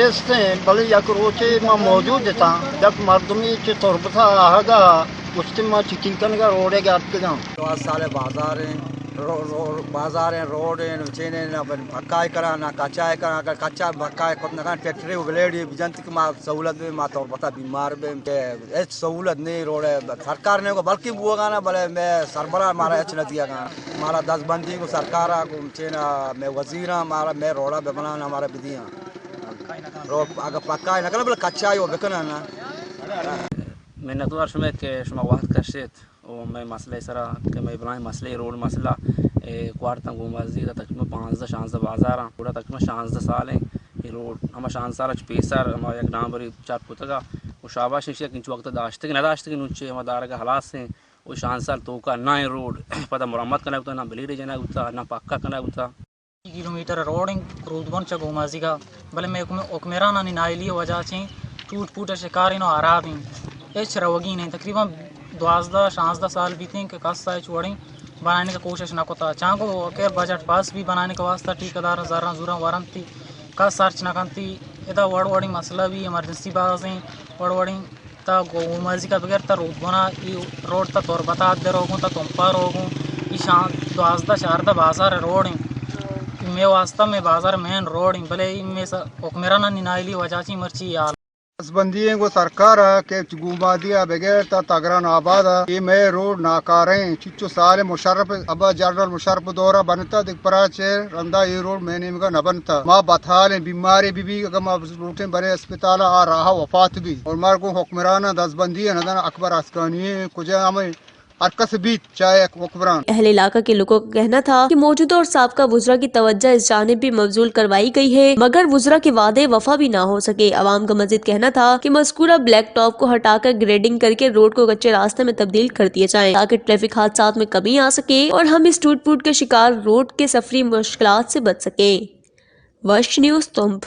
بله یک روچه ما موجود تا یک مردمی چه تربتا آهگا استی ما چیکین کنگا روڑے گا اتگا تو سال بازار ہیں روڈ ہیں چینے نہ پکائی کرا نہ کچائی کرا اگر کچا پکائی کرنا کان ٹریکٹر بلیڈی بجنت کی ما سہولت میں ما تربتا بیمار بے کہ ایچ سہولت نہیں روڈ سرکار نے کو بلکہ وہ گانا بلے میں سربراہ مارا ایچ نہ دیا گا مارا 10 بندی کو سرکارا کو چینا میں وزیرا مارا میں روڈا بے بنانا ہمارا بدیاں اگر پکای نکنه بله کچایی و بکنن من نتوار شما که شما وقت کشید و من مسئله سرا که من ابراهیم مسئله روڈ مسئله کوارتن گومازی کا تقریبا 15-16 بازار پورا تقریبا 16 سال ہیں یہ روڈ ہم 16 سال پیسر ہم ایک نام بری چار پوتگا و شاباش نشیا کنچ وقت داشته کہ نداشته کہ نوچے ہم دار کا حالات سے وہ 16 سال تو کا نہ روڈ پتہ مرمت کرنا ہوتا نہ بلیڈ جنا ہوتا نہ پکا کرنا ہوتا کلومیٹر روڈنگ رودبن چا گومازی کا بلے میں اکمیران نی نائلی وجہ سے ٹوٹ پوٹ شکاری نو عراب ہیں ایچ روگی نہیں تقریبا 12-16 سال بیتے ہیں کہ کاسا چوڑیں بنانے کا کوشش نہ کوتا چاہاں کو کہ بجٹ پاس بھی بنانے کا واسطہ ٹھیکیدار زارا زورا ورم تھی کا سرچ نہ کنتی ادا وڑ مسئلہ بھی ایمرجنسی باز ہیں وڑ تا گومازی کا بغیر تا رودبنا روڈ تا طور بتا دے روگوں تا تمپا روگوں یہ شان 12-14 بازار روڈ ہیں میں واسطہ میں بازار مین روڈ ہیں بلے میں حکمرانہ نینائلی وجہ چی مرچی یال بندیوں کو سرکار کے گوما دیا بغیر تا تگران آباد یہ میں روڈ ناکاریں چچو سال مشرف ابا جنرل مشرف دورہ بنتا دیکھ پرا چے رندا یہ روڈ میں نے نہ بنتا ماں بتھال بیماری بھی اگر ماں روٹیں بڑے اسپتال آ رہا وفات بھی اور مار کو حکمرانہ 10 بندی ہے نہ اکبر اسکانی کجا ہمیں اہل علاقہ کے لوگوں کا کہنا تھا کہ موجودہ اور سابقہ وزراء کی توجہ اس جانب بھی مبذول کروائی گئی ہے، مگر وزراء کے وعدے وفا بھی نہ ہو سکے۔ عوام کا مزید کہنا تھا کہ مذکورہ بلیک ٹاپ کو ہٹا کر گریڈنگ کر کے روڈ کو کچے راستے میں تبدیل کر دیے جائیں تاکہ ٹریفک حادثات میں کمی آ سکے اور ہم اس ٹوٹ پوٹ کے شکار روڈ کے سفری مشکلات سے بچ سکیں۔ وش نیوز تمب